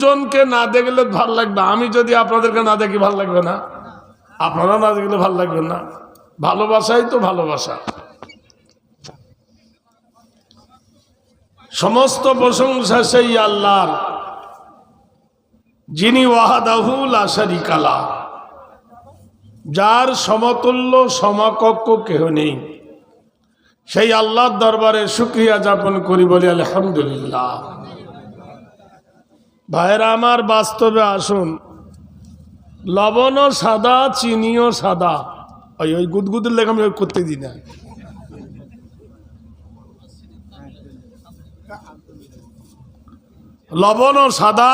জনকে না দেখলে ভালো লাগবে, আমি যদি আপনাদেরকে না দেখি ভালো লাগবে না, আপনারা না দেখলে ভালো লাগবে না। ভালোবাসাই তো ভালোবাসা। সমস্ত প্রশংসা সেই আল্লাহর, যিনি ওয়াহদাহু লা শারীকা লাহ, যার সমতুল্য সমকক্ষ কেহ নেই। সেই আল্লাহর দরবারে শুকরিয়া যাপন করি, বলি আলহামদুলিল্লাহ। ভাইরা আমার, বাস্তবে আসুন, লবণও সাদা, চিনিও সাদা। ওই গুদগুদের লেগে আমি করতে দিই না। লবণও সাদা,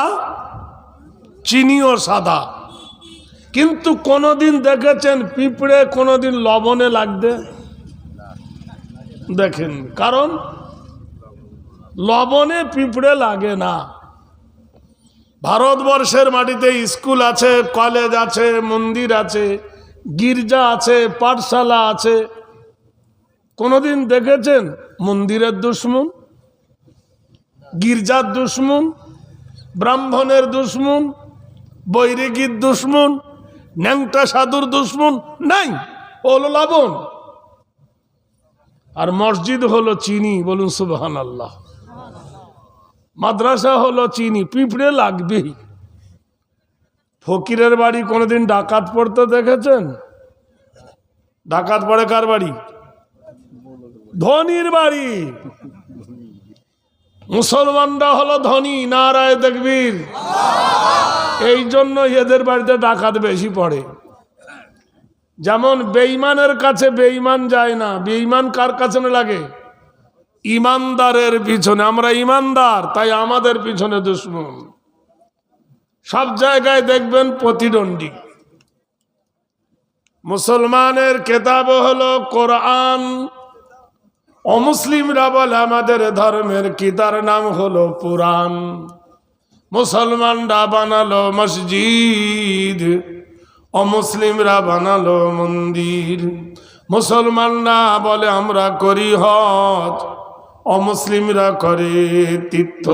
চিনিও সাদা, কিন্তু কোনদিন দেখেছেন পিঁপড়ে কোনদিন লবণে লাগবে? দেখেন, কারণ লবণে পিঁপড়ে লাগে না। ভারতবর্ষের মাটিতে স্কুল আছে, কলেজ আছে, মন্দির আছে, গির্জা আছে, পাঠশালা আছে। কোনদিন দেখেছেন মন্দিরের দুশ্মন, গির্জার দুশ্মন, ব্রাহ্মণের দুশ্মন, বৈরাগীর দুশ্মন, ন্যাংটা সাধুর দুশ্মন? নাই, হলো লবণ। আর মসজিদ হলো চিনি, বলুন সুবহানাল্লাহ। মাদ্রাসা হলো চিনি, পিঁপড়ে লাগবেই। ফকিরের বাড়ি কোনোদিন ডাকাত পড়তে দেখেছেন? ডাকাত পড়ে কার বাড়ি? ধনীর বাড়ি। মুসলমানরা হলো ধনী, নারায়ে তাকবীর। এই জন্য এদের বাড়িতে ডাকাত বেশি পড়ে। যেমন বেঈমানের কাছে বেঈমান যায় না, বেঈমান কার কাছে লাগে? ইমানদারের পিছনে। আমরা ইমানদার, তাই আমাদের পিছনে দুশমন। সব জায়গায় দেখবেন প্রতিদ্বন্দ্বী। মুসলমানের কেতাব হলো কোরআন, অমুসলিমরা বলে আমাদের ধর্মের কিতার নাম হলো পুরাণ। মুসলমানরা বানালো মসজিদ, অমুসলিমরা বানালো মন্দির। মুসলমানরা বলে আমরা করি হজ, অমুসলিমরা করে তীর্থ।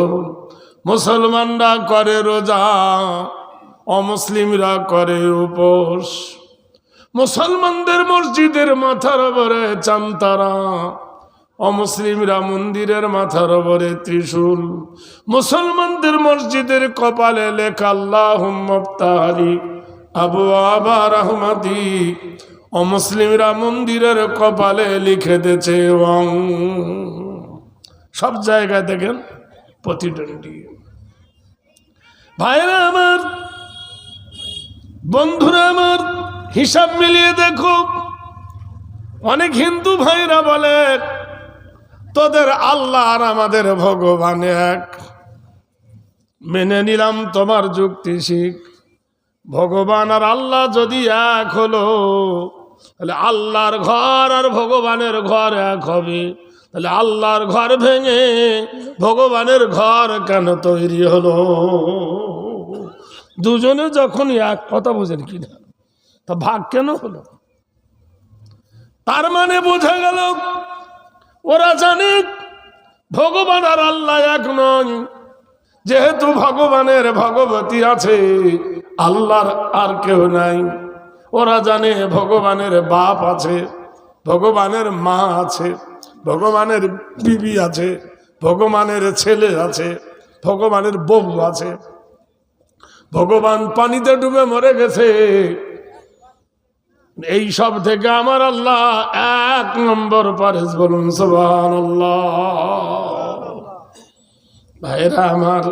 মুসলমানরা করে রোজা, অমুসলিমরা করে উপোস। মুসলমানদের মসজিদের মাথার উপরে চাঁদতারা, অমুসলিমরা মন্দিরের মাথার উপরে ত্রিশূল। মুসলমানদের মসজিদের কপালে লেখা আল্লাহুম্মা ইফতাহলি আবওয়াবা রাহমাতিক, অমুসলিমরা মন্দিরের কপালে লিখে দিয়েছে ওয়াং। সব জায়গায় দেখেন প্রতিদ্বন্দ্বী। ভাইরা আমার, বন্ধুরা আমার, হিসাব মিলিয়ে দেখো, অনেক হিন্দু ভাইরা বলে তোদের আল্লাহ আর আমাদের ভগবান এক। মেনে নিলাম তোমার যুক্তি শিখ। ভগবান আর আল্লাহ যদি এক হলো, তাহলে আল্লাহর ঘর আর ভগবানের ঘর এক হবে। তাহলে আল্লাহর ঘর ভেঙে ভগবানের ঘর কেন তৈরি হলো? দুজনে যখন এক, কথা বোঝেন কিনা, তা ভাগ কেন হলো? তার মানে বোঝা গেল ওরা জানে ভগবান আর আল্লাহ এক নয়। যেহেতু ভগবানের ভগবতী আছে, আল্লাহর আর কেউ নাই। ওরা জানে ভগবানের বাপ আছে, ভগবানের মা আছে, ভগবানের বিবি আছে, ভগবানের ছেলে আছে, ভগবানের বউ আছে। ভগবান পানিতে ডুবে মরে গেছে। এই সব থেকে আমার আল্লাহ এক নম্বর পারেস, বলুন সুবহানাল্লাহ। ভাইরা আমার,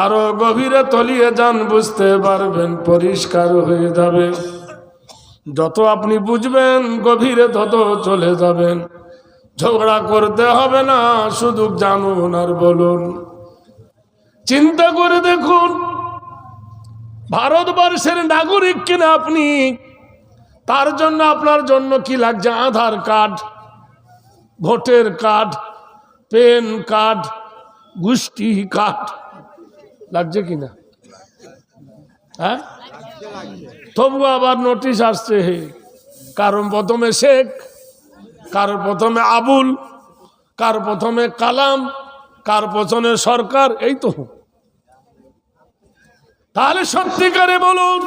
আরো গভীরে তলিয়ে যান, বুঝতে পারবেন, পরিষ্কার হয়ে যাবে। যত আপনি বুঝবেন গভীরে তত চলে যাবেন। ঝগড়া করতে হবে না, শুধু জানুন আর বলুন। চিন্তা করে দেখুন, ভারতবর্ষের নাগরিক কিনা আপনি, তার জন্য আপনার জন্য কি লাগছে? Aadhaar card, voter card, PAN card, গোষ্ঠী কার্ড লাগছে কিনা? হ্যাঁ, তবু আবার নোটিশ আসছে। কারণ প্রথমে শেখ, কার প্রথমে আবুল, কার প্রথমে কালাম, কার পেছনে সরকার। এই তো তাহলে সত্যিকারে বলুন,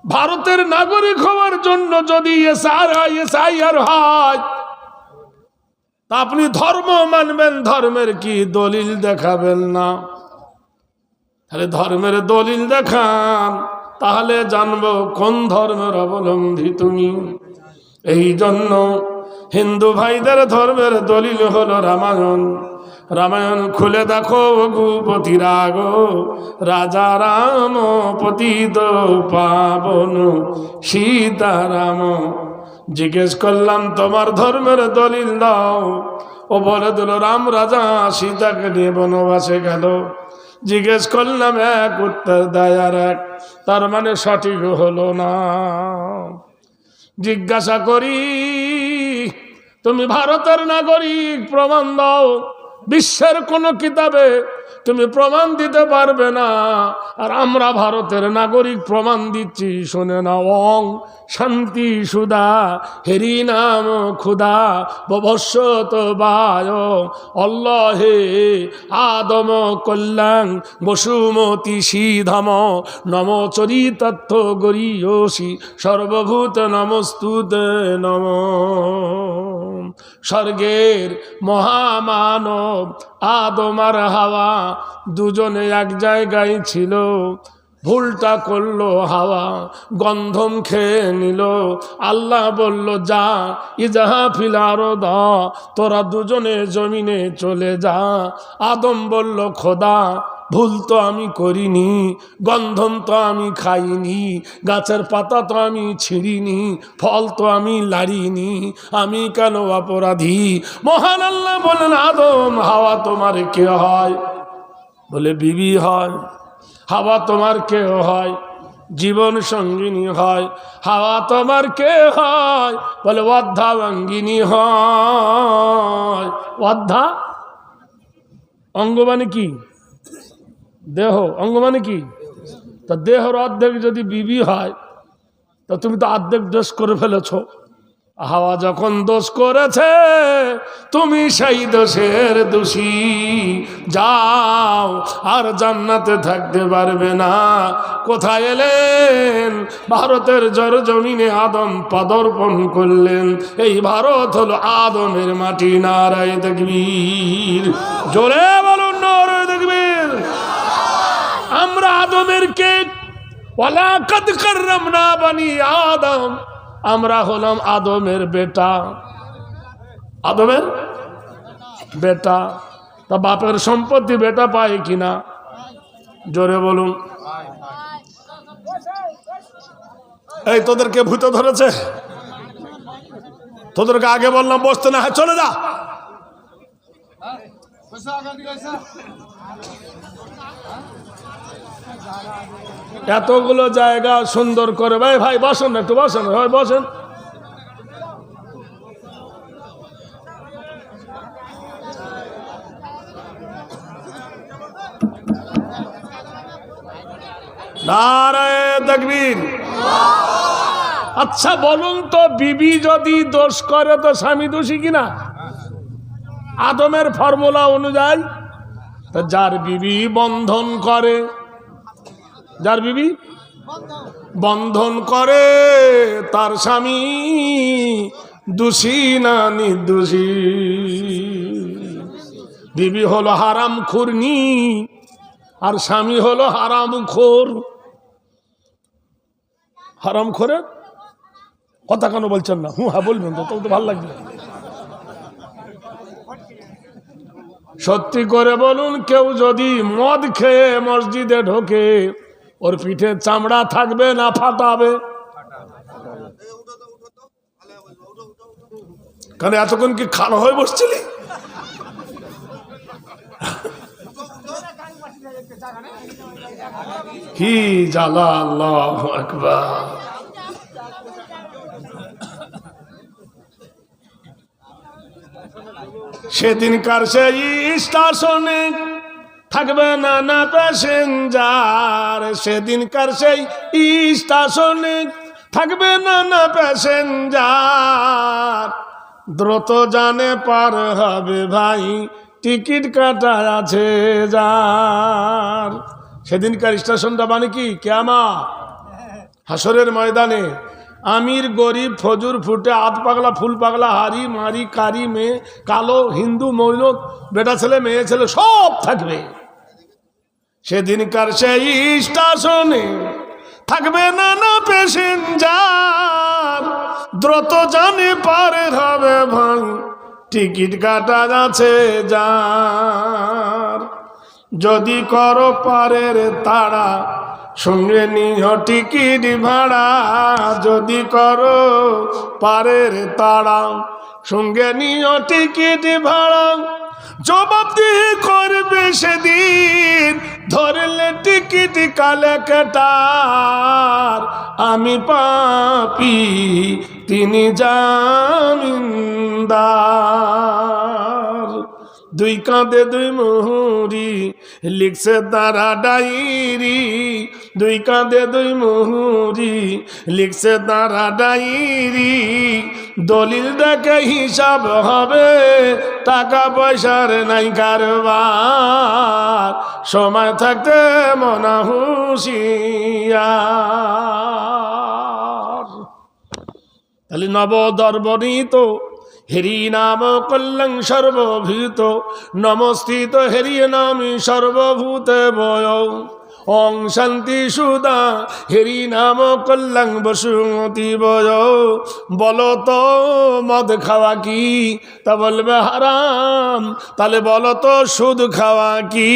ভারতের নাগরিক হওয়ার জন্য যদি এসআইআর হয়, তা আপনি ধর্ম মানবেন, ধর্মের কি দলিল দেখাবেন না? তাহলে ধর্মের দলিল দেখান, তাহলে জানবো কোন ধর্মের অবলম্বী তুমি। এই জন্য হিন্দু ভাইদের ধর্মের দলিল হলো রামায়ণ। রামায়ণ খুলে দেখো রঘুপতি রাগ, রাজা রাম পতিত পাবন সীতারাম। জিজ্ঞেস করলাম তোমার ধর্মের দলিল দাও, ও বলে দিল রাম রাজা সীতাকে নিয়ে বনবাসে গেল। জিজ্ঞেস করলাম এক, উত্তর দেয় আর এক, তার মানে সঠিক হলো না। জিজ্ঞাসা করি তুমি ভারতের নাগরিক, প্রমাণ দাও। বিশ্বের কোন কিতাবে তুমি প্রমাণ দিতে পারবে না। আর আমরা ভারতের নাগরিক প্রমাণ দিচ্ছি, শুনে না। ওং শান্তি সুদা হেরি নাম খুদা ববস্বত বায় অল্লাহে আদম কল্যাণ বসুমতি সিধাম নম চরিতত্থ গরিয়সী সর্বভূত নমস্তুতে নম। স্বর্গের মহামানব আদম আর হাওয়া দুজনে এক জায়গায় ছিল। ভুলটা করলো হাওয়া, গন্ধম খেয়ে নিল। আল্লাহ বলল যা ইজাহা ফিল আরদ, তোরা দুজনে জমিনে চলে যা। আদম বলল খোদা ভুল তো আমি করিনি, গন্ধম তো আমি খাইনি, গাছের পাতা তো আমি ছিঁড়িনি, ফল তো আমি লাড়িনি, আমি কেন অপরাধী? মহান আল্লাহ বলেন আদম হাওয়া তোমার কে হয়? বলে বিবি হয়। হাওয়া তোমার কে হয়? জীবন সঙ্গিনী হয়। হাওয়া তোমার কে হয়? বলে অর্ধাঙ্গিনী হয়। অর্ধা অঙ্গ মানে কি? দেহ। অঙ্গ মানে কি? তা দেহর অর্ধেক যদি বিবি হয়, তা তুমি তো অর্ধেক দোষ করে ফেলেছ। হাওয়া যখন দোষ করেছে, তুমি সেই দোষের দোষী। যাও, আর জান্নাতে থাকতে পারবে না। কোথায় এলেন? ভারতের জমিনে আদম পদার্পণ করলেন। এই ভারত হলো আদমের মাটি। নারায়ে তাকবীর, জোরে বলুন নারায়ে তাকবীর। আমরা আদমের কে? ওয়ালাকাদ কাররামনা বানি আদম, আমরা হলাম আদমের বেটা। আদমের বেটা। তা বাপের সম্পত্তি বেটা পায় কিনা? জোরে বলুন। এই তোদেরকে ভূত ধরেছে? তোদেরকে আগে বললাম বসতে না, হ্যাঁ চলে যা। এতগুলো জায়গা সুন্দর করে ভাই ভাই বসেন, একটু বসেন ভাই, বসেন। নারায়ে তাকবীর। আচ্ছা বলুন তো, বিবি যদি দোষ করে তো স্বামী দোষী কিনা? আদমের ফর্মুলা অনুযায়ী যার বিবি বন্ধন করে, যার বিবি বন্ধন করে তার স্বামী দোষী না নির্দোষী? বিবি হলো হারাম খুরনি আর স্বামী হলো হারাম খোর। হারাম খোরের কথা কেন বলছেন না? হ্যাঁ বলবেন তো, তো ভালো লাগবে। সত্যি করে বলুন, কেউ যদি মদ খেয়ে মসজিদে ঢোকে, ওর পিঠে চামড়া থাকবে না ফাটাবে? কারণ এতক্ষণ কি খাড়া হয়ে বসছিলি? কি জ্বালা! আল্লাহু আকবার। সেদিনকার সেই স্টেশনে থাকবে না না প্যাসেঞ্জার। সেদিনকার সেই স্টেশনে থাকবে না না প্যাসেঞ্জার। দ্রুত জানে পার হবে ভাই, টিকিট কাটা আছে যার। সেদিনকার স্টেশনটা মানে কি কিয়ামত, হাসরের ময়দানে আমির গরিব ফজুর ফুটে আধ পাগলা ফুল পাগলা হারি মারি কারি মেয়ে কালো হিন্দু মৌলত বেটা ছেলে মেয়ে ছেলে সব থাকবে। সেদিনকার সেই স্টেশনে থাকবে নানা প্যাসেঞ্জার, দ্রুত জানে পারে হবে ভাই টিকিট কাটা যাচ্ছে যার। যদি করো পারের তাড়া সঙ্গে নিও টিকিট ভাড়া, যদি করো পারের তাড়া সঙ্গে নিও টিকিট ভাড়া। জবাবদিহি করবে সেদিন ধরলে টিকিট কালেক্টর, আমি পাপী তিনি জামিনদার। দুই কাঁধে দুই মুহুরি লিখছে তারা ডায়েরি, দুই কাঁধে দুই মুহুরি লিখছে তারা ডায়েরি। দলিল দেখে হিসাব হবে টাকা পয়সার নাই কারবার, সময় থাকতে মনা হুঁশিয়ার। তাহলে নব দর্বণিত হেরি নাম কল্যাণ সর্বভূত, নমস্কৃত হেরি নামি সর্বভূতে বয়। ওং শান্তি সুদা হেরি নাম কল্যাণ বসুমতি বয়। বলো তো মদ খাওয়া কি, তা বলবে হারাম। তাহলে বলো তো সুদ খাওয়া কি,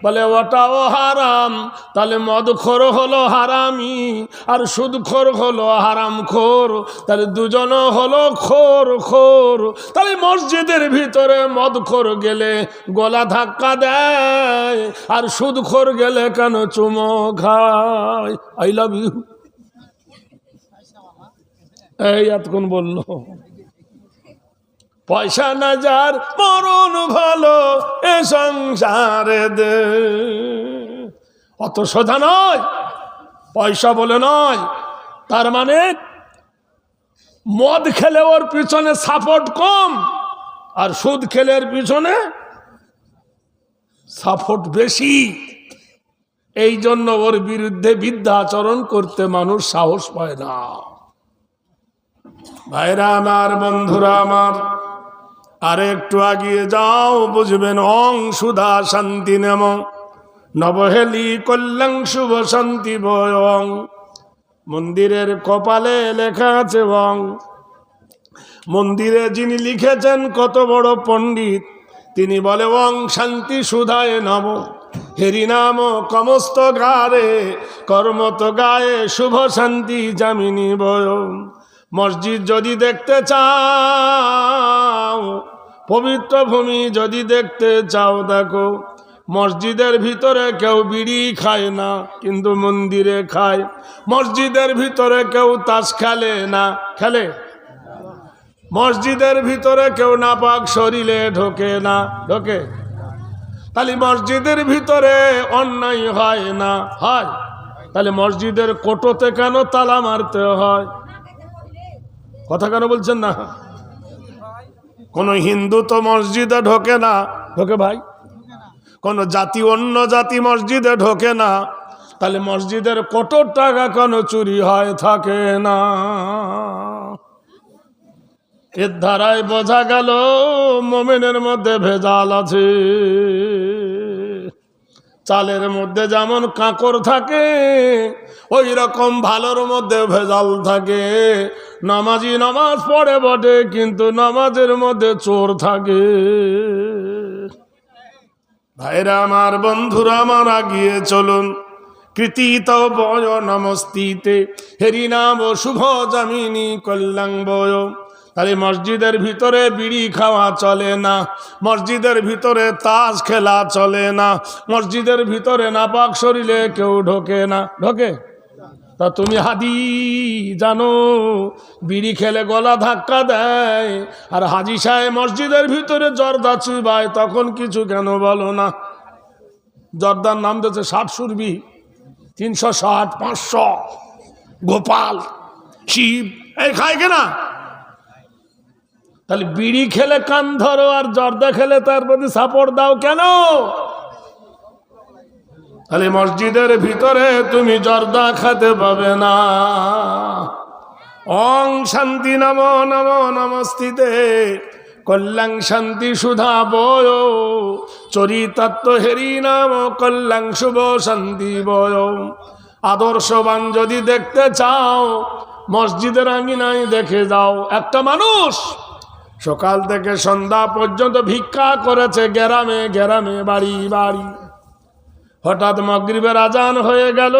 বলে ওটাও হারাম। তাহলে মদখোর হলো হারামি আর সুদখোর হলো হারামখোর, তাহলে দুজন হলো খোর খোর। তাহলে মসজিদের ভিতরে মদখোর গেলে গলা ধাক্কা দেয়, আর সুদখোর গেলে কেন চুমো খায়। আই লাভ ইউ এই এতক্ষণ বললো। পয়সা না যার মরণ ভালো এ সংসারে দে, অত সোজা নয়। পয়সা বলে নয়, তার মানে মদ খেলে ওর পিছনে সাপোর্ট কম, আর সুদ খেলে এর পিছনে সাপোর্ট বেশি। এই জন্য ওর বিরুদ্ধে বিদ্যাচরণ করতে মানুষ সাহস পায় না। ভাইরা আমার, বন্ধুরা আমার, আর একটু আগিয়ে যাও বুঝবেন। অং সুধা শান্তি নেম নবহেলি কল্যাণ শুভ শান্তি বয়ং। মন্দিরের কপালে লেখা আছে অং। মন্দিরে যিনি লিখেছেন কত বড় পণ্ডিত, তিনি বলে ওং শান্তি সুধায় নব হেরি নাম কমস্ত গারে কর্মত গায়ে শুভ শান্তি জামিনী বয়। মসজিদ যদি দেখতে চাও, পবিত্র ভূমি যদি দেখতে চাও, দেখো মসজিদের ভিতরে কেউ বিড়ি খায় না, কিন্তু মন্দিরে খায়। মসজিদের ভিতরে কেউ তাস খেলে না, খেলে। মসজিদের ভিতরে কেউ নাপাক শরীরে ঢোকে না, ঢোকে। তাহলে মসজিদের ভিতরে অন্যায় হয় না, হয়। তাহলে মসজিদের কোটোতে কেন তালা মারতে হয়? কথা কেন বলছেন না? কোন হিন্দু তো মসজিদে ঢোকে না, ঢোকে ভাই? কোন জাতি অন্য জাতি মসজিদে ঢোকে না, তাহলে মসজিদের কোটোর টাকা কেন চুরি হয় থাকে না? এর ধারায় বোঝা গেল মোমেনের মধ্যে ভেজাল আছে। চালের মধ্যে যেমন কাঁকড় থাকে, ওই রকম ভালোর মধ্যে ভেজাল থাকে। নামাজি নামাজ পড়ে বটে, কিন্তু নামাজের মধ্যে চোর থাকে। ভাইরা আমার, বন্ধুরা আমার, আগিয়ে চলুন। কৃতিত বয় নমস্তিতে হেরি নাম শুভ জামিনী কল্যাণ বয়। তাহলে মসজিদের ভিতরে বিড়ি খাওয়া চলে না, মসজিদের ভিতরে তাস খেলা চলে না, মসজিদের ভিতরে নাপাক শরীরে কেউ ঢোকে না, ঢোকে? তা তুমি হাদি জানো বিড়ি খেলে গলা ধাক্কা দেয়, আর হাজি সাহেব মসজিদের ভিতরে জর্দা চুবায়, তখন কিছু কেন বলো না? জর্দার নাম দিয়েছে 60 সুরবি, 360, 500, গোপাল, শিব, এই খায় কেনা? তাহলে বিড়ি খেলে কান ধরো, আর জর্দা খেলে তার প্রতি সাপোর্ট দাও কেন? তাহলে মসজিদের ভিতরে তুমি জর্দা খেতে পাবে না। ওং শান্তি নম নম নমস্তিতে কল্যাং শান্তি সুধা বয় চরিতাত্ম হেরি নাম কল্যাং শুভ শান্তি বয়। আদর্শবান যদি দেখতে চাও মসজিদের আঙিনায় দেখে যাও। একটা মানুষ সকাল থেকে সন্ধ্যা পর্যন্ত ভিক্ষা করেছে গ্রামে গ্রামে, বাড়ি বাড়ি। হঠাৎ মাগরিবের আজান হয়ে গেল,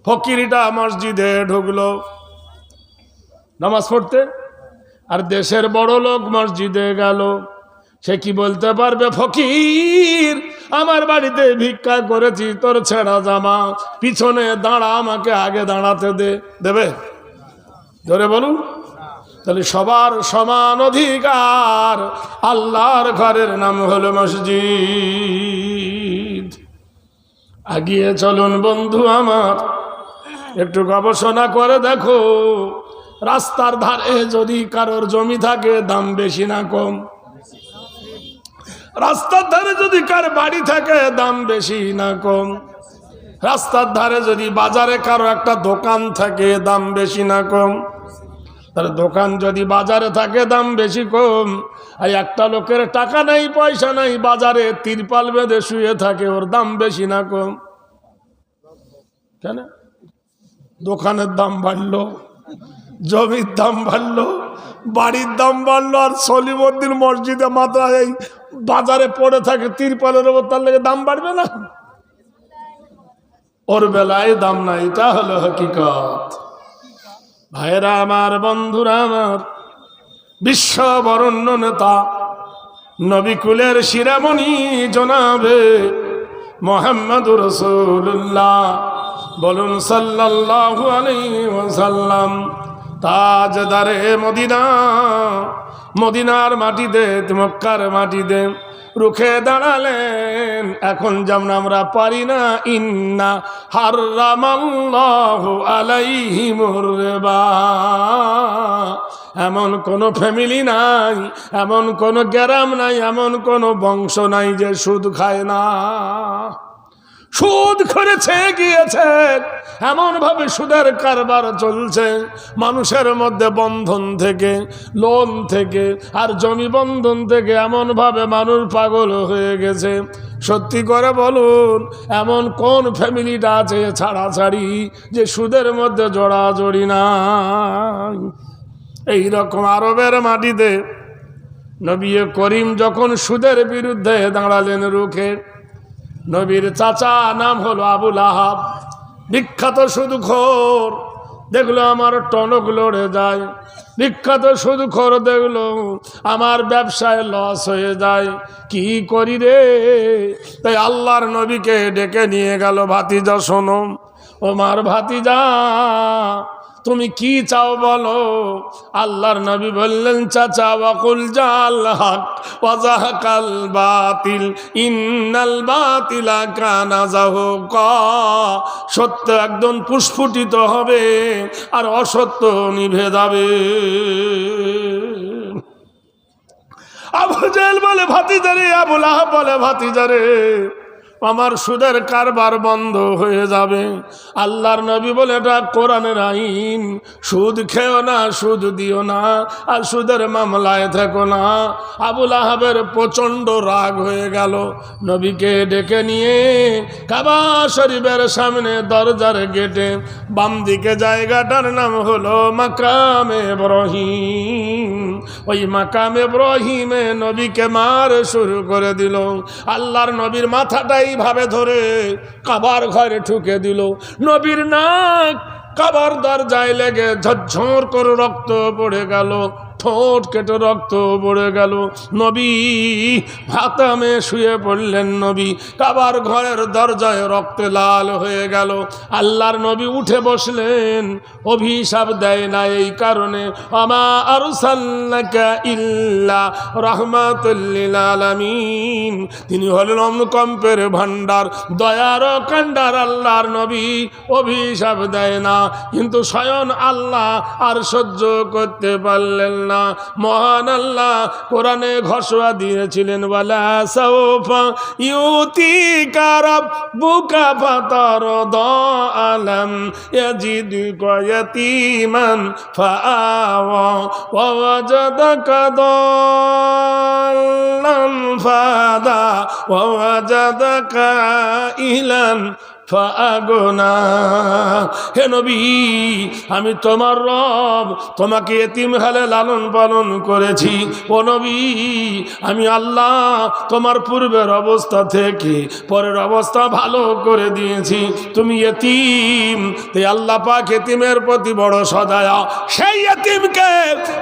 ফকিরটা মসজিদে ঢুকলো নামাজ পড়তে, আর দেশের বড় লোক মসজিদে গেল। সে কি বলতে পারবে, ফকির আমার বাড়িতে ভিক্ষা করেছি, তোর ছেঁড়া জামা পিছনে দাঁড়া, আমাকে আগে দাঁড়াতে দেবে? ধরে বলুন। তাহলে সবার সমান অধিকার। আল্লাহর ঘরের নাম হলো মসজিদ। আগিয়ে চলুন বন্ধু আমার, একটু গবেষণা করে দেখো, রাস্তার ধারে যদি কারোর জমি থাকে দাম বেশি না কম? রাস্তার ধারে যদি কার বাড়ি থাকে দাম বেশি না কম? রাস্তার ধারে যদি বাজারে কারো একটা দোকান থাকে দাম বেশি না কম? তার দোকান যদি বাজারে থাকে দাম বেশি কম? আর একটা লোকের টাকা নাই পয়সা নাই, বাজারে তিরপাল বেঁধে শুয়ে থাকে, ওর দাম বেশি না কম? কেন? দোকানের দাম বাড়লো, জমির দাম বাড়লো, বাড়ির দাম বাড়লো, আর সলিমুদ্দিন মসজিদে মাত্রা এই বাজারে পড়ে থাকে তিরপালের ওপর, তার লেগে দাম বাড়বে না? ওর বেলায় দাম নাই, এটা হলো হকিকত। ভাইরা আমার, বন্ধুরা আমার, বিশ্ব বরেণ্য নেতা নবিকুলের শিরামণি জনাবে মুহাম্মদুর রাসূলুল্লাহ, বলুন সাল্লাল্লাহু আলাইহি ওয়াসাল্লাম, তাজদারে মদিনা, মদিনার মাটিতে, মক্কার মাটিতে রুখে দাঁড়ালেন। এখন যেমন আমরা পারি না, ইন্না হারামাল্লাহু আলাইহিমুর রিবা, এমন কোনো ফ্যামিলি নাই, এমন কোনো গ্রাম নাই, এমন কোনো বংশ নাই যে সুদ খায় না। সুদ করেছে গিয়েছে, এমন ভাবে সুদের কারবার চলছে, মানুষের মধ্যে বন্ধন থেকে, লোন থেকে আর জমি বন্ধন থেকে এমন ভাবে মানুষ পাগল হয়ে গেছে। সত্যি করে বলুন, এমন কোন ফ্যামিলিটা আছে ছাড়াছাড়ি যে সুদের মধ্যে জড়াজড়ি নাই? এইরকম আরবের মাটিতে নবী করিম যখন সুদের বিরুদ্ধে দাঁড়ালেন রুখে, নবীর চাচা নাম হলো আবু লাহাব, বিখ্যাত সুদখোর। দেখলো আমার টনক লড়ে যায়, বিখ্যাত সুদখোর। দেখলো আমার ব্যবসায় লস হয়ে যায়, কি করি রে? তাই আল্লাহর নবীকে ডেকে নিয়ে গেল, ভাতিজা শোনো, ওমার ভাতিজা তুমি কি চাও বলো? আল্লাহর নবী বললেন, চাচা ওয়াকুল জাল হক ওয়া যাহাকাল বাতিল ইন্নাল বাতিলা কানা যাহুকা, সত্য একদম পুষ্ফুটিত হবে আর অসত্য নিভে যাবে। আবু জাহেল বলে ভাতিজারে, আবু লাহাব বলে ভাতিজারে, আমার সুদের কারবার বন্ধ হয়ে যাবে। আল্লাহর নবী বলে, এটা কোরআনের আইন, সুদ খেও না, সুদ দিও না, আর সুদের মামলায় থেকো না। আবু লাহাবের প্রচণ্ড রাগ হয়ে গেল, নবীকে ডেকে নিয়ে কাবা শরীফের সামনে দরজার গেটে বাম দিকে জায়গাটার নাম হলো মাকামে ইব্রাহিম, ওই মাকামে ইব্রাহিমে নবীকে মার শুরু করে দিল। আল্লাহর নবীর মাথাটাই ভাবে ধরে কাবার ঘরে ঠুকে দিল। নবীর নাক কাবার দরজায় লেগে ঝরঝর করে রক্ত পড়ে গেল, ঠোঁট কেটে রক্ত পড়ে গেল। নবী হাতামে শুয়ে পড়লেন, নবী কাবার ঘরের দরজায় রক্তে লাল হয়ে গেল। আল্লাহর নবী উঠে বসলেন, অভিশাপ দেয় না এই কারণে, আমা আরসালনাকা ইল্লা রাহমাতাল লিল আলামিন, তিনি হলেন অনুকম্পের ভান্ডার, দয়ার কান্ডার। আল্লাহর নবী অভিশাপ দেয় না, কিন্তু স্বয়ং আল্লাহ আর সহ্য করতে পারলেন না। মহান আল্লাহ কোরআনে ঘোষণা দিয়েছিলেন, ওয়ালা সাউফা ইউতিকা রাব্বুকা ফাতারদা আলাম ইয়াজিদুকা ইয়াতীমান ফাআওয়া ওয়া ওয়াজাদাকা দাল্লান ফাহাদা ওয়া ওয়াজাদাকা ইলান ফাগনা। হে নবী, আমি তোমার রব, তোমাকে এতিম হালে লালন পালন করেছি। ও নবী, আমি আল্লাহ তোমার পূর্বের অবস্থা থেকে পরের অবস্থা ভালো করে দিয়েছি। তুমি এতিম, তাই আল্লাহ পাক এতিমের প্রতি বড় সদয়া। সেই এতিমকে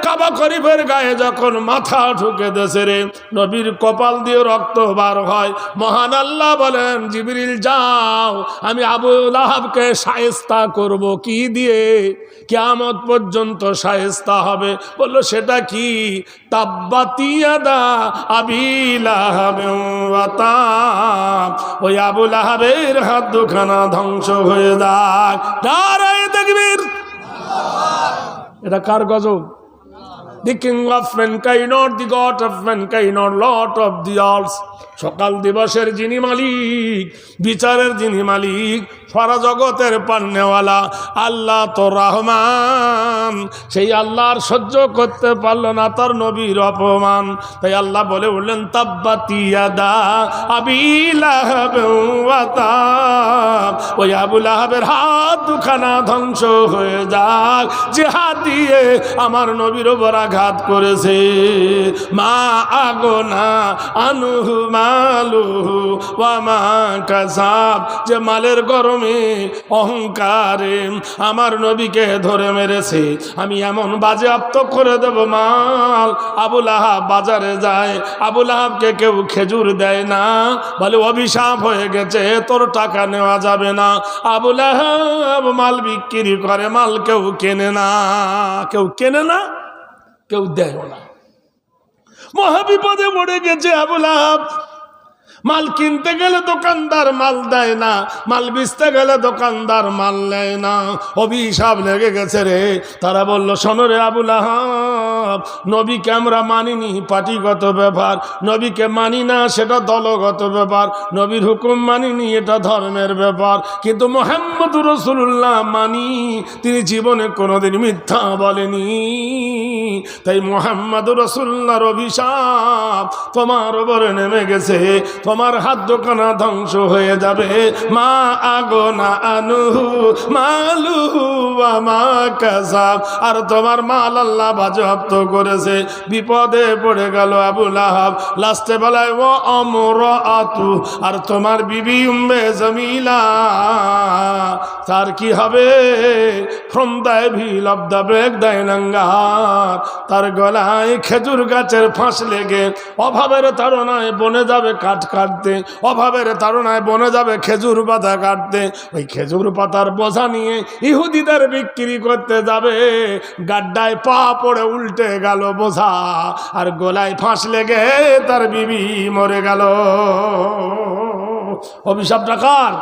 কাবা শরীফের গায়ে যখন মাথা ঢুকে দেশে রে, নবীর কপাল দিয়ে রক্ত বার হয়। মহান আল্লাহ বলেন, জিবরিল যাও, আমি আবু লাহাবকে শায়েস্তা করব। কি দিয়ে? কিয়ামত পর্যন্ত শায়েস্তা হবে। বলল, সেটা কি? তাব্বাতি ইয়াদা আবি লাহাব ওয়া তাব। ওই আবু লাহাবের হাত দুখানা ধ্বংস হয়ে যাক। নারায়ে তাকবীর। এটা কার গজব? The king of mankind, the god of mankind, lord of the earth. সকাল দিবসের যিনি মালিক, বিচারের যিনি মালিক, সারা জগতের পান্নেওয়ালা আল্লাহ তো রহমান। সেই আল্লাহর সহ্য করতে পারল না তার নবীর অপমান। তাই আল্লাহ বলে উঠলেন, তাব্বাতি ইয়াদা আবি লাহাব ওয়া তাব। ওই আবু লাহাবের হাত দুখানা ধ্বংস হয়ে যাক, যে হাত দিয়ে আমার নবীর ওপর আঘাত করেছে। মা আগনা আনুহু মালুহু ওয়া মা কাসাব। যে মালের গরমে অহংকারে আমার নবীকে ধরে মেরেছে, আমি এমন বাজেয়াপ্ত করে দেব মাল। আবু লাহাব বাজারে যায়, আবু লাহাবকে কেউ খেজুর দেয় না, বলে অভিশাপ হয়ে গেছে, তোর টাকা নেওয়া যাবে না। আবু লাহাব মাল বিক্রি করে, মাল কেউ কেনে না, কেউ কেনে না, কেউ দেয় না। মহাবিপদে পড়ে গেছে আবু লাহাব। মাল কিনতে গেলে দোকানদার মাল দেয় না, মাল বেচতে গেলে দোকানদার মাল নেয় না। অভিশাপ লেগে গেছে রে। তারা বলল, শোনো রে আবু লাহাব, নবীকে আমরা মানিনি, পার্টিগত ব্যাপার। নবীকে মানি না, সেটা দলগত ব্যাপার। নবীর হুকুম মানিনি, এটা ধর্মের ব্যাপার। কিন্তু মুহাম্মদুর রাসূলুল্লাহ মানি, তিনি জীবনে কোনোদিন মিথ্যা বলেনি। তাই মুহাম্মদুর রাসূলুল্লাহর অভিশাপ তোমার উপরে নেমে গেছে, তোমার হাত দোকানা ধ্বংস হয়ে যাবে। মা আগনা আনুহু মালুহু ওয়া মা কাসাব। আর তোমার মাল আল্লাহ বাজেয়াপ্ত করেছে। বিপদে পড়ে গেল আবু লাহাব। লাস্টে বেলায় ও আমরাতু, আর তোমার বিবি উম্মে জামিলা, তার কি হবে? From the veil of the break the নাঙ্গার। তার গলায় খেজুর গাছের ফাঁস লেগে অভাবের তাড়নায় বনে যাবে কাঠ কাটতে, অভাবের তাড়নায় বনে যাবে খেজুর পাতা কাটতে। ওই খেজুর পাতার বোঝা নিয়ে ইহুদিদের বিক্রি করতে যাবে। গাড্ডায় পা পড়ে উল্টে গেল বোঝা, আর গলায় ফাঁস লেগে তার বিবি মরে গেল। অভিশাপটা কার?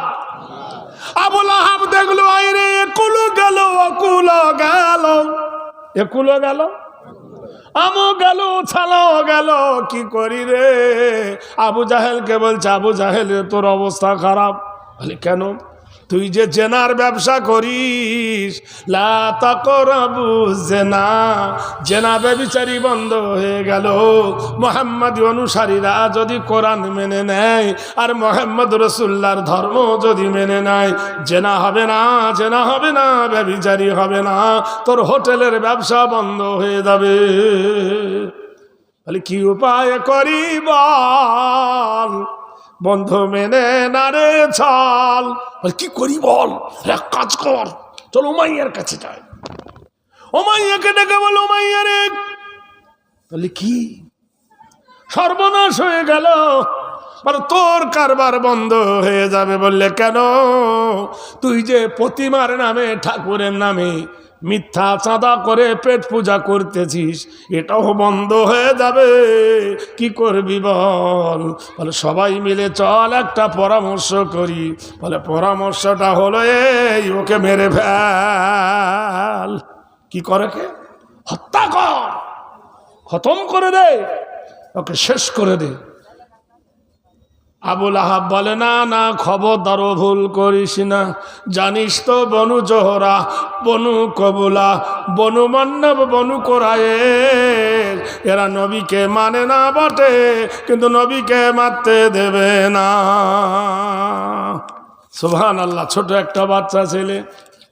আবু লাহাব দেখলো, আইরে একুলো গেল, অকুলো গেল, একুলো গেল, আমও গেল, ছালাও গেল, কি করি রে? আবু জাহেলকে বলছে, আবু জাহেল তোর অবস্থা খারাপ। বলে কেন? তুই যে জেনার ব্যবসা করিস, লা তাকরাবু জেনা, জেনা ব্যভিচারী বন্ধ হয়ে গেল। মুহাম্মাদী অনুসারীরা যদি কোরআন মেনে নেয় আর মুহাম্মদ রাসূলুল্লাহর ধর্ম যদি মেনে নেয়, জেনা হবে না, জেনা হবে না, ব্যভিচারী হবে না, তোর হোটেলের ব্যবসা বন্ধ হয়ে যাবে। বলে কি উপায় করি বল? বন্ধু মেনে না রে চল। কি করি বল? এক কাজ কর, চল উমাইয়ার কাছে যাই। উমাইয়াকে ডেকে বল, উমাইয়া রে। বলে কি? সর্বনাশ হয়ে গেল, তোর কারবার বন্ধ হয়ে যাবে। বললে কেন? তুই যে প্রতিমার নামে, ঠাকুরের নামে মিথ্যা চাঁদা করে পেট পূজা করতেছিস, এটাও বন্ধ হয়ে যাবে। কি করবি বল? বলে সবাই মিলে চল একটা পরামর্শ করি। বলে পরামর্শটা হলো এই, ওকে মেরে ফেল। কি করে? কে? হত্যা কর। খতম করে দে, ওকে শেষ করে দে। আবুল আহাব বলে, না না, খবরদারও ভুল করিস না। জানিস তো বনু জোহরা, বনু কবুলা, বনু মান্নাব, বনু কোরায়ের, এরা নবীকে মানে না বটে, কিন্তু নবীকে মারতে দেবে না। সুবহানাল্লাহ। ছোট একটা বাচ্চা ছেলে,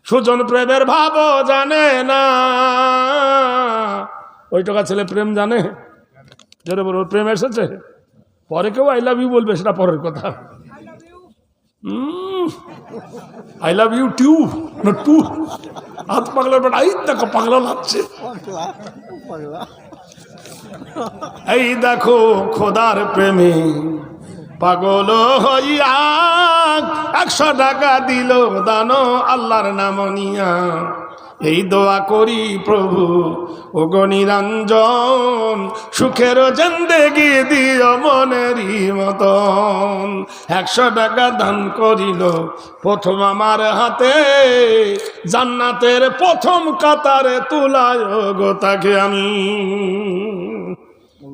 সুজন প্রেমের ভাবও জানে না। ওই টাকা ছেলে প্রেম জানে? যেটা বলবো প্রেম এসেছে, পরে কেউ আই লাভ ইউ বলবে, সেটা পরের কথা। আই লাভ ইউ টু, না টু। হাত পাগলার বেটা, এই দেখো পাগলা লাগছে, এই দেখো খোদার প্রেমে পাগল হইয়া 100 টাকা দিল দানো আল্লাহর নাম নিয়া। এই দোয়া করি প্রভু, ওগো নিরঞ্জন, সুখের জিন্দেগি দিও মনেরই মতন। 100 টাকা দান করিল প্রথম আমার হাতে, জান্নাতের প্রথম কাতারে তুলায় গো তাকে আমি।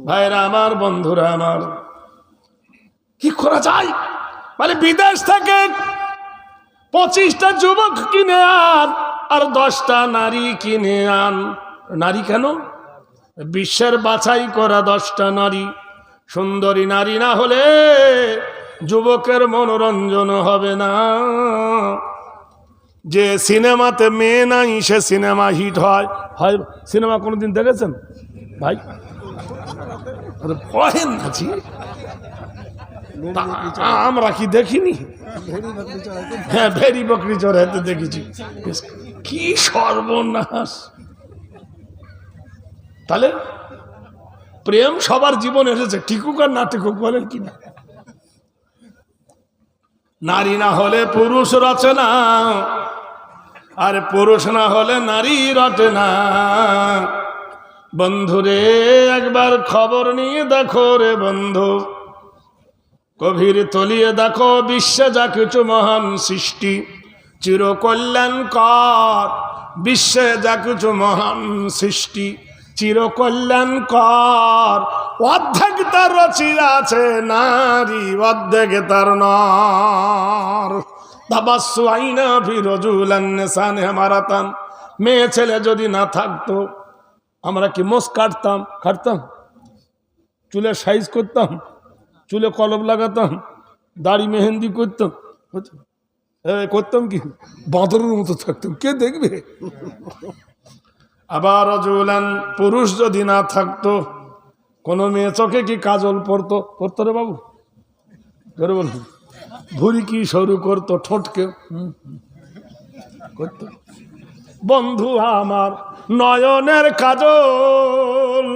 ভাইরা আমার, বন্ধুরা আমার, কি করা যায়? মানে বিদেশ থেকে 25টা যুবক কিনে আন আর 10টা নারী কিনে আন। নারী কেন? বিশ্বের বাছাই করা 10টা নারী। সুন্দরী নারী না হলে যুবকের মনোরঞ্জন হবে না। যে সিনেমাতে মেয়ে নাই সে সিনেমা হিট হয়। হয় সিনেমা কোনোদিন দেখেছেন ভাই? পড়েন নাছি, আমরা কি দেখিনি? হ্যাঁ, ভেরি বকরি চড়াইতে দেখেছি। কি সর্বনাশ! তাহলে প্রেম সবার জীবনে এসেছে, টিকুক আর না টিকুক, বলেন কি না? নারী না হলে পুরুষ রচে না, আর পুরুষ না হলে নারী রটে না। বন্ধুরে একবার খবর নিয়ে দেখো রে বন্ধু, গভীর তলিয়ে দেখো বিশ্বে যা কিছু মহান সৃষ্টি, চিরকল্যাণকর। বিশ্বে যা কিছু মহান সৃষ্টি চিরকল্যাণকর। অর্ধেক তার রচিরা আছে নারী, অর্ধেক তার নর। দাবাসু আইনা ফিরোজুলান নেশানে হামারাতান। মেয়ে ছেলে যদি না থাকতো আমরা কি মোষ কাটতাম? চুলের সাইজ করতাম, চুলে কলম লাগাতাম, দাড়ি মেহেন্দি করতাম, করতাম কি বাঁদরের মতো থাকতাম, কে দেখবে? আবার রজুলান, পুরুষ যদি না থাকতো, কোনো মেয়ে চোখে কি কাজল পড়তো রে বাবু? ধরে বলুন, ভুঁড়ি কি সরু করতো, ঠোঁটকে করতো। বন্ধু আমার নয়নের কাজল,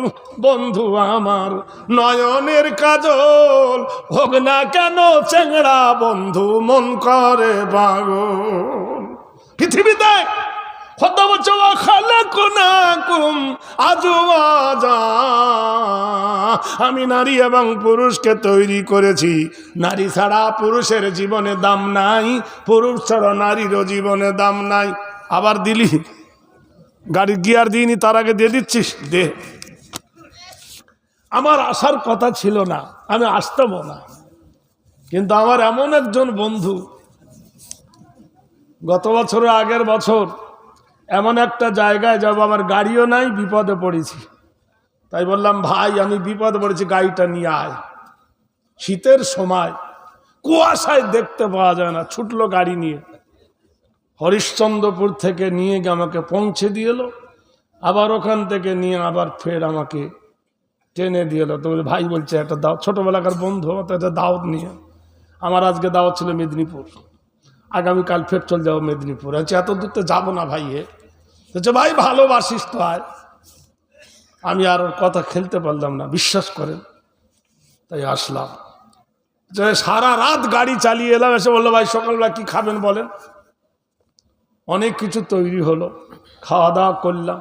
বন্ধু আমার নয়নের কাজল, হোক না কেন চেংড়া বন্ধু মন করে পাগল। পৃথিবীতে আমি নারী এবং পুরুষকে তৈরি করেছি। নারী ছাড়া পুরুষের জীবনে দাম নাই, পুরুষ ছাড়া নারীরও জীবনে দাম নাই। আবার দিলি, গাড়ির গিয়ার দিইনি, তার আগে দিয়ে দিচ্ছিস, দে। আমার আসার কথা ছিল না, আমি আসতামও না, কিন্তু আমার এমন একজন বন্ধু গত বছরের আগের বছর এমন একটা জায়গায় যাব, আমার গাড়িও নাই, বিপদে পড়েছি। তাই বললাম, ভাই আমি বিপদে পড়েছি, গাড়িটা নিয়ে আয়। শীতের সময় কুয়াশায় দেখতে পাওয়া যায় না, ছুটলো গাড়ি নিয়ে, হরিশ্চন্দ্রপুর থেকে নিয়ে গিয়ে আমাকে পৌঁছে দিয়ে এলো, আবার ওখান থেকে নিয়ে আবার ফের আমাকে ট্রেনে দিয়ে এলো। তো ভাই বলছে একটা দাওয়াত, ছোটোবেলাকার বন্ধু, তো একটা দাওয়াত নিয়ে, আমার আজকে দাওয়াত ছিল মেদিনীপুর, আগামীকাল ফের চলে যাবো মেদিনীপুর। আচ্ছা এত দূর তো যাবো না ভাই। বলছে ভাই ভালোবাসিস তো আয়। আমি আর ওর কথা খেলতে পারলাম না, বিশ্বাস করেন, তাই আসলাম। যে সারা রাত গাড়ি চালিয়ে এলাম, এসে বললো ভাই সকালবেলা কি খাবেন বলেন। অনেক কিছু তৈরি হলো, খাওয়া দাওয়া করলাম,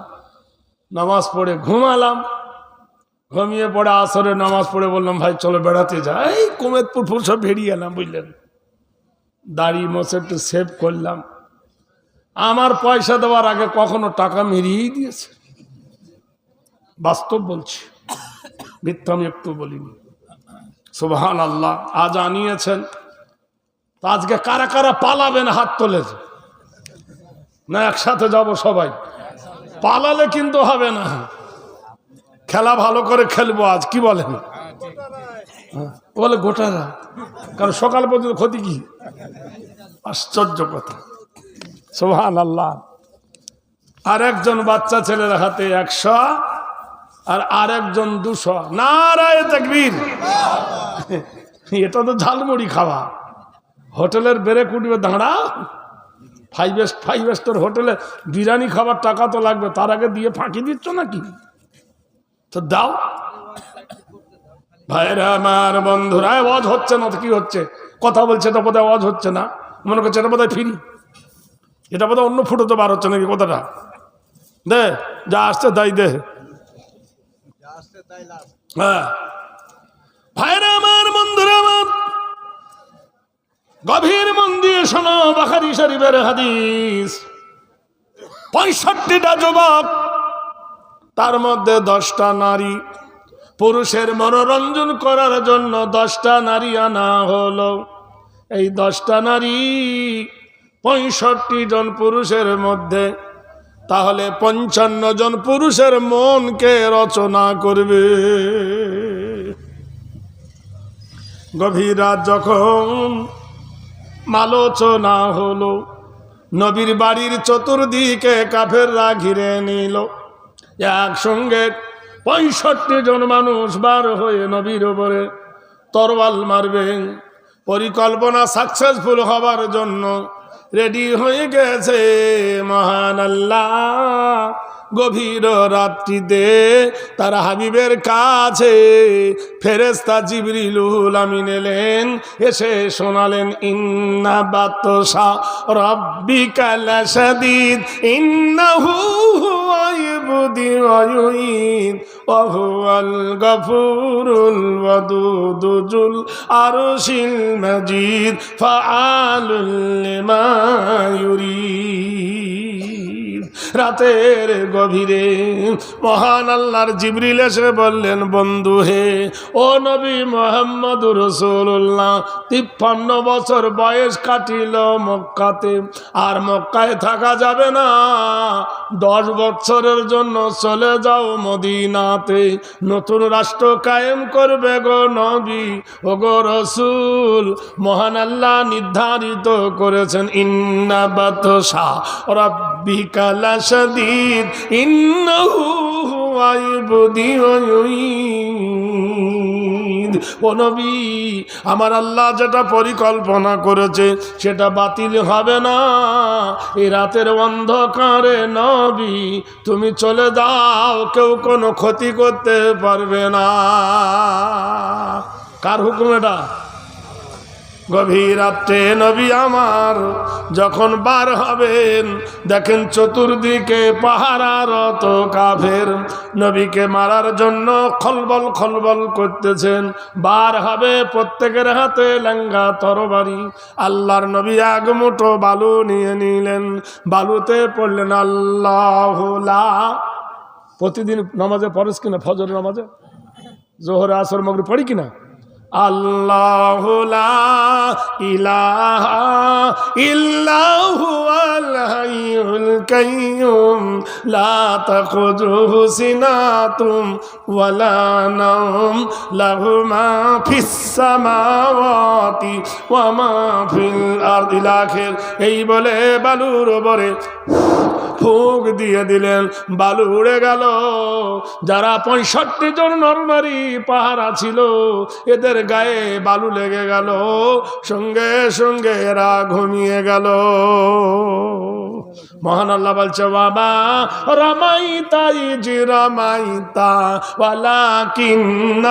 নামাজ পড়ে ঘুমালাম। ঘুমিয়ে পড়ে আসরে নামাজ পড়ে বললাম ভাই চলো বেড়াতে যাই, কুমেদপুর সব বেরিয়ে এলাম, বুঝলেন। দাড়ি মোছে একটু সেভ করলাম। আমার পয়সা দেওয়ার আগে কখনো টাকা মেরিয়েই দিয়েছে, বাস্তব বলছি। মিথ্যা আমি একটু বলিনি। সুবহানাল্লাহ। আজ আনিয়েছেন, তো আজকে কারা কারা পালাবেন হাত তোলেন, না একসাথে যাব সবাই? পালালে কিন্তু হবে না, খেলা ভালো করে খেলবো আজ, কি বলেন? বলে গোটারা, কারণ সকাল পর্যন্ত ক্ষতি কি? আশ্চর্য কথা। সুবহানাল্লাহ। আর একজন বাচ্চা ছেলের হাতে 100 আর আরেকজন 200। নারায়ে তাকবীর। এটা তো ঝালমুড়ি খাওয়া, হোটেলের ব্রেক উঠবে দাঁড়া। 5 স্টার হোটেলে বিরিয়ানি খাবার টাকা তো লাগবে, তার আগে দিয়ে ফাঁকি দিচ্ছ নাকি? তো দাও। ভাইরা আমার, বন্ধুরা, আওয়াজ হচ্ছে না তো কি হচ্ছে? কথা বলছে এটা বোধহয় আওয়াজ হচ্ছে না, মনে করছে এটা বোধহয় ফ্রি, এটা বোধহয় অন্য ফুটোতে বার হচ্ছে নাকি কথাটা? দে যা আসছে তাই দে। হ্যাঁ ভাইরা আমার, বন্ধুরা আমার, গভীর মন দিয়ে শোনো বুখারী শরীফের হাদিস। 65টা যুবক, তার মধ্যে 10টা নারী। পুরুষের মনোরঞ্জন করার জন্য 10টা নারী আনা হলো। এই 10টা নারী 65 জন পুরুষের মধ্যে, তাহলে 55 জন পুরুষের মনকে রচনা করবে। গভীর রাত যখন আলোচনা হলো, নবীর বাড়ির চতুর্দিকে কাফেররা ঘিরে নিল। একসঙ্গে 65 জন মানুষ বার হয়ে নবীর উপরে তরবাল মারবে। পরিকল্পনা সাকসেসফুল হবার জন্য রেডি হয়ে গেছে। মহান আল্লাহ গভীর রাত্রিতে তার হাবিবের কাছে ফেরেশতা জিবরিলুল আমিন এলেন, এসে শোনালেন, ইন্না বাতশা রাব্বিকা লাশাদীদ ইন্নাহু হুয়াইবুদি ওয়া ইউঈদ ওয়া হুয়াল গফুরুল ওয়াদুদুল আরশিল মাজিদ ফাআলুল লিমা ইউরিদ। রাতের গভীরে মহান আল্লাহর জিবরিল এসে বললেন, বন্ধু হে, ও নবী মুহাম্মদুর রাসূলুল্লাহ, 53 বছর বয়স কাটিল মক্কাতে, আর মক্কায় থাকা যাবে না। 10 বছরের জন্য চলে যাও মদিনাতে, নতুন রাষ্ট্র কায়েম করবে গো নবী ও গো রাসূল। মহান আল্লাহ নির্ধারিত করেছেন, ইন্না বাতশা রাব্বিকা লাশাদীদ ইন্নাহু হুয়াইবুদি ওয়া ইউঈদ। ও নবী, আমার আল্লাহ যেটা পরিকল্পনা করেছে সেটা বাতিল হবে না। এই রাতের অন্ধকারে নবী তুমি চলে যাও, কেউ কোনো ক্ষতি করতে পারবে না। কার হুকুম এটা? গভীর রাত্রে নবী আমার যখন বার হবেন, দেখেন চতুর্দিকে পাহারারত কাফের নবীকে মারার জন্য খলবল খলবল করতেছেন। বার হবে, প্রত্যেকের হাতে লেঙ্গা তরবারি। আল্লাহর নবী এক মুঠো বালু নিয়ে নিলেন, বালুতে পড়লেন আল্লাহু লা। প্রতিদিন নামাজে পড়িস কিনা? ফজর নামাজে, জোহর আসর মাগরিব পড়ি কিনা? আল্লাহু লা ইলাহা ইল্লাহু আল হাইয়ুল কাইয়্যুম লা তাখুযুহু সিনাতুম ওয়ালা নাওম লাহু মা ফিস সামাওয়াতি ওয়া মা ফিল আরদি। আখির এই বলে বালুর উপরে ফুঁক দিয়ে দিলেন, বালু উড়ে গেল। যারা 65 জন নরনারী পাহারা ছিল, এদের গায়ে বালু লেগে গেল, সঙ্গে সঙ্গে এরা ঘুমিয়ে গেল। মহান আল্লাহ বলছে, বাবা রামাইতা ইজ রামাইতা ওয়ালাকিন্নাল্লাহ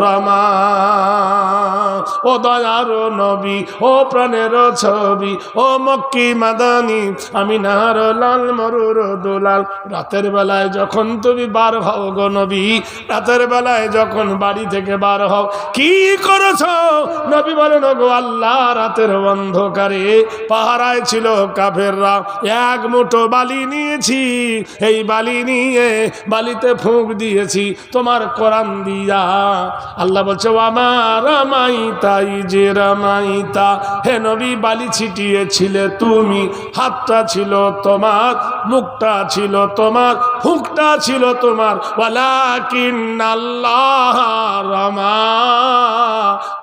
রামা। ও দয়ার নবী, ও প্রাণের ছবি, ও মক্কি মাদানী, আমি নার লাল মরুর দুলাল। রাতের বেলায় যখন তুমি বার হও গো নবী, রাতের বেলায় যখন বাড়ি থেকে বার হও, কি করেছ? নবী বলেন, গো আল্লাহ রাতের অন্ধকারে পাহারায় ছিল কাফেররা এক মুঠো বালি নিয়েছি, এই বালি নিয়ে বালিতে ফুঁক দিয়েছি তোমার কোরআন দিয়া। আল্লাহ বলছে ওয়ামা রামাইতা ইযে রামাইতা, হে নবী বালি ছিটিয়েছিলে তুমি, হাতটা ছিল তোমার, মুখটা ছিল তোমার, ফুঁকটা ছিল তোমার, ওয়ালাকিন আল্লাহ রামা,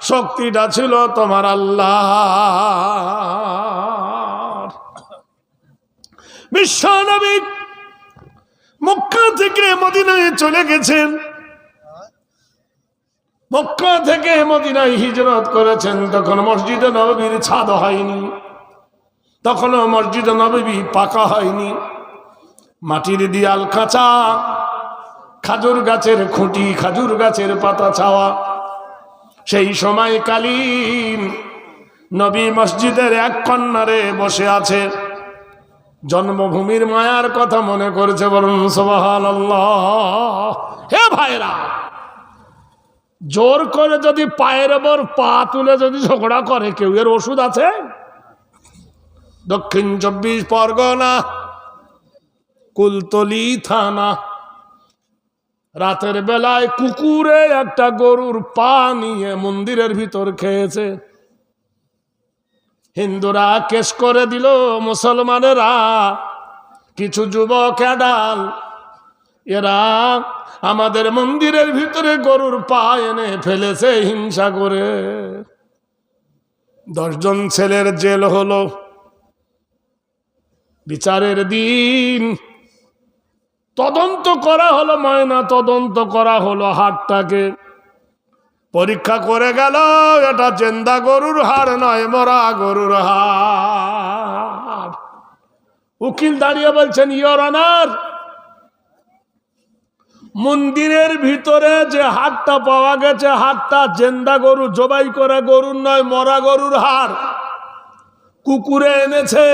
শক্তিটা ছিল তোমার আল্লাহ। বিশ্ব নবী মক্কা থেকে মদিনায় চলে গেছেন, মক্কা থেকে মদিনায় হিজরত করেছেন। তখন মসজিদে নববীর ছাদ হয়নি, তখনও মসজিদে নববী পাকা হয়নি, মাটির দেয়াল কাঁচা, খাজুর গাছের খুঁটি, খাজুর গাছের পাতা ছাওয়া। সেই সময় কালীন নবী মসজিদের এক কর্নারে বসে আছে, জন্মভূমির মায়ার কথা মনে করেছে। বলুন সুবহানাল্লাহ। হে ভাইরা, জোর করে যদি পায়ের ওপর পা তুলে যদি ঝগড়া করে কেউ, এর ওষুধ আছে? দক্ষিণ 24 পরগনা, কুলতলি থানা, রাতের বেলায় কুকুরে একটা গরুর পা নিয়ে মন্দিরের ভিতর খেয়েছে। হিন্দুরা কেস করে দিল, মুসলমানেরা কিছু যুবক এডাল, এরা আমাদের মন্দিরের ভিতরে গরুর পা এনে ফেলেছে হিংসা করে। 10 জন ছেলের জেল হলো। বিচারের দিন তদন্ত করা হলো, ময়না তদন্ত করা হলো, হাড়টাকে পরীক্ষা করে গেল, এটা জেন্দা গরুর হাড় নয়, মরা গরুর হাড়। উকিল দাঁড়িয়ে বলছেন, ইওর অনার, মন্দিরের ভিতরে যে হাড়টা পাওয়া গেছে, হাড়টা জেন্দা গরু, জবাই করা গরুর নয়, মরা গরুর হাড়, কুকুরে এনেছে।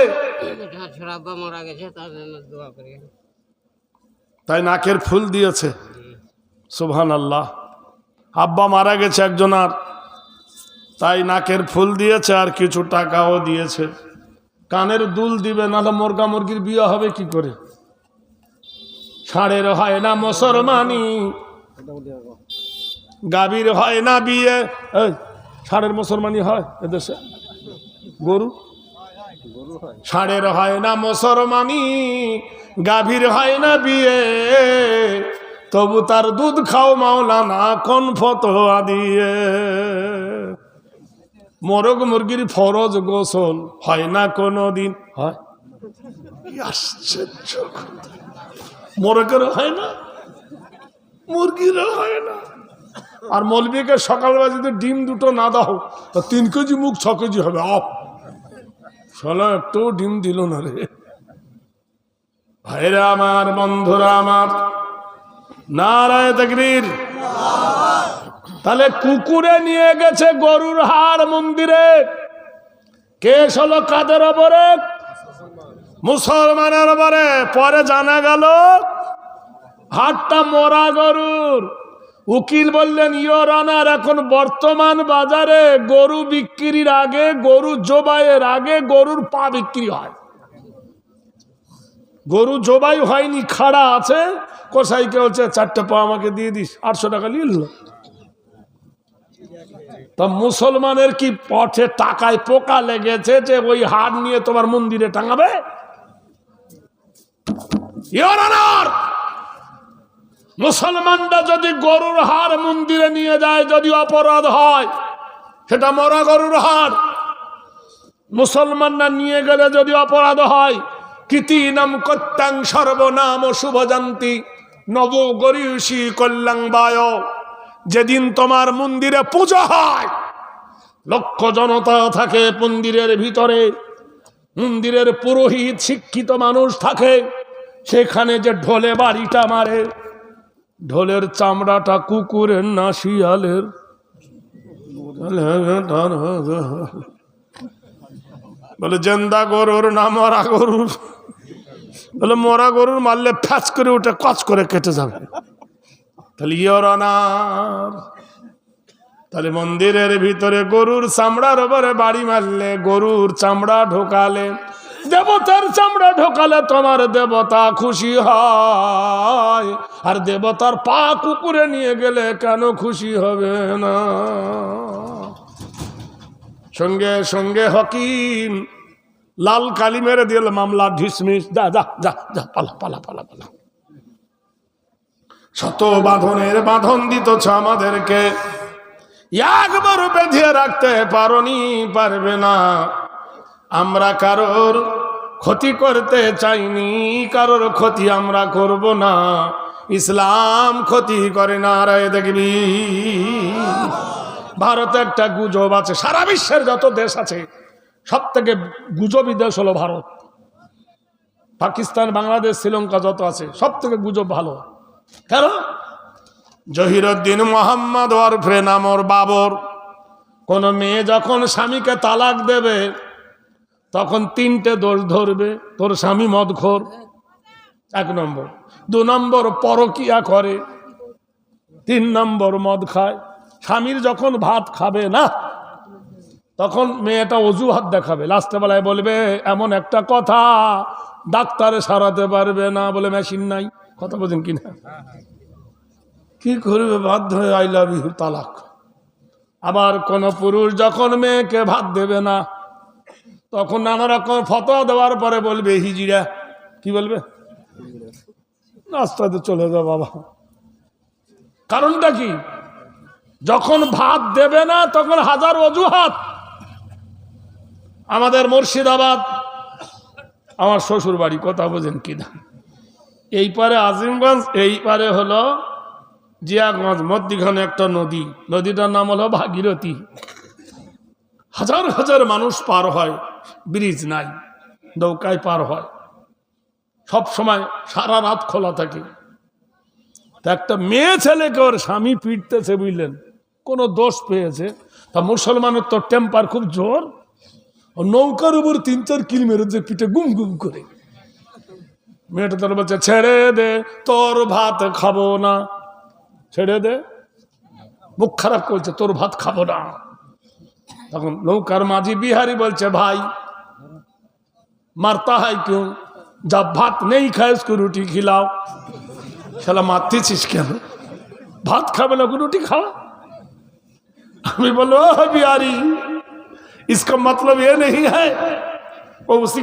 তাই নাকের ফুল দিয়েছে। সুবহানাল্লাহ। আব্বা মারা গেছে একজনার, তাই নাকের ফুল দিয়েছে আর কিছু টাকাও দিয়েছে। কানের দুল দিবে, নাহলে মুরগা মুরগির বিয়ে হবে কি করে? ষাঁড়ের হয় না মুসলমানি, গাভীর হয় না বিয়ে। ষাঁড়ের মুসলমানি হয় এদেশে? গরু ষাঁড়ের হয় না মুসলমানি, গাভীর হয় না বিয়ে, তবু তার দুধ খাও মাওলানা কোন ফতোয়া দিয়ে। মোরগ মুরগির ফরজ গোসল হয় না কোনো দিন? হয়। আশ্চর্য, মোরগেরও হয় না, মুরগিরও হয় না। আর মৌলবীকে সকালবেলা যদি ডিম দুটো না দাও, 3 কেজি মুখ 6 কেজি হবে। শালা একটু ডিম দিল না রে। ভাইরা আমার, বন্ধুরা আমার, নারায়ে তাকবীর। তাহলে কুকুরে নিয়ে গেছে গরুর হাড় মন্দিরে, কেস হলো কাদের ওপরে? মুসলমানের ওপরে। পরে জানা গেল হাড়টা মরা গরুর। উকিল বললেন, ইওর অনার, এখন বর্তমান বাজারে গরু বিক্রির আগে, গরু জবাইয়ের আগে গরুর পা বিক্রি হয়। গরু জবাই হয়নি, খাড়া আছে, কসাইকে হচ্ছে 4টা পা আমাকে দিয়ে দিস, 800 টাকা নিয়ে নিল। তা মুসলমানের কি পথে টাকায় পোকা লেগেছে যে ওই হাড় নিয়ে তোমার মন্দিরে টাঙাবে? ইওর অনার, মুসলমানরা যদি গরুর হাড় মন্দিরে নিয়ে যায়, যদি অপরাধ হয়, সেটা মরা গরুর হাড়। মুসলমানরা নিয়ে গেলে যদি অপরাধ হয়, কীতি নাম কত্যাং সর্বনাম শুভজান্তি নব গরিয়সী কল্যাং বায়। যেদিন তোমার মন্দিরে পূজা হয়, লক্ষ জনতা থাকে মন্দিরের ভিতরে, মন্দিরের পুরোহিত শিক্ষিত মানুষ থাকে, সেখানে যে ঢোলে বাড়িটা মারে, ঢোলের চামড়াটা কুকুরের না শিয়ালের? বলে জেন্দা গরুর না মরা গরুর? বলে মরা গরুর মারলে ফ্যাচ করে ওটা কচ করে কেটে যাবে। তাহলে ইওর অনার, তাহলে মন্দিরের ভিতরে গরুর চামড়ার ওপরে বাড়ি মারলে, গরুর চামড়া ঢোকালে, দেবতার চামড়া ঢোকালে তোমার দেবতা খুশি হয়, আর দেবতার পা কুকুরে নিয়ে গেলে কেন খুশি হবে না? সঙ্গে সঙ্গে হাকিম লাল কালি মেরে দিল, মামলা ঢিসমিস, যা যা যা যা, পালা পালা পালা পালা। শত বাঁধনের বাঁধন দিতছ আমাদেরকে, একবার বেঁধে রাখতে পারবে না। আমরা কারোর ক্ষতি করতে চাইনি, কারোর ক্ষতি আমরা করব না। ইসলাম ক্ষতি করে না। রায় দেখবি ভারতে একটা গুজব আছে, সারা বিশ্বের যত দেশ আছে সব থেকে গুজবী দেশ হলো ভারত। পাকিস্তান, বাংলাদেশ, শ্রীলঙ্কা যত আছে সব থেকে গুজব ভালো। কেন? জহিরুদ্দিন মোহাম্মদ ওরফে নামর বাবর, কোন মেয়ে যখন স্বামীকে তালাক দেবে তখন 3টে দোষ ধরবে। তোর স্বামী মদখোর, 1 নম্বর। 2 নম্বর পরকিয়া করে, 3 নম্বর মদ খায়। স্বামীর যখন ভাত খাবে না তখন মেয়েটা অজুহাত দেখাবে, লাস্টে বেলায় বলবে এমন একটা কথা ডাক্তারে সারাতে পারবে না, বলে মেশিন নাই। কথা বোঝেন কিনা? কি করবে? বাধ্য হয়ে আই লাভ ইউ, তালাক। আবার কোন পুরুষ যখন মেয়েকে ভাত দেবে না তখন নানা রকম ফতোয়া দেওয়ার পরে বলবে হিজিরা, কি বলবে? রাস্তাতে চলে যাও বাবা। কারণটা কি? যখন ভাত দেবে না তখন হাজার অজুহাত। আমাদের মুর্শিদাবাদ আমার শ্বশুর বাড়ি, কথা বোঝেন কিনা? এই পারে আজিমগঞ্জ, এই পারে হলো জিয়াগঞ্জ, মধ্যিখানে একটা নদী, নদীটার নাম হলো ভাগীরথী। হাজার হাজার মানুষ পার হয়, ব্রিজ নাই, নৌকায় পার হয়, সব সময় সারা রাত খোলা থাকে। একটা মেয়ে ছেলেকে ওর স্বামী পিটতেছে, বুঝলেন, কোনো দোষ পেয়েছে। তা মুসলমানের তো টেম্পার খুব জোর, নৌকার উপর 3-4 কিল মেরেছে পিঠে গুম গুম করে। মেয়েটা তোর বলছে ছেড়ে দে, তোর ভাত খাবো না, ছেড়ে দে। মুখ খারাপ করছে, তোর ভাত খাবো না। তখন নৌকার মাঝি বিহারি বলছে ভাই মারতা হয় क्यों, जब भात नहीं खाए उसको रोटी खिलाओ। শালা মারতেছিস কেন? ভাত খাবে না, রুটি খাও। আমি বললো বিহারি, इसका मतलब ये नहीं है वो उसी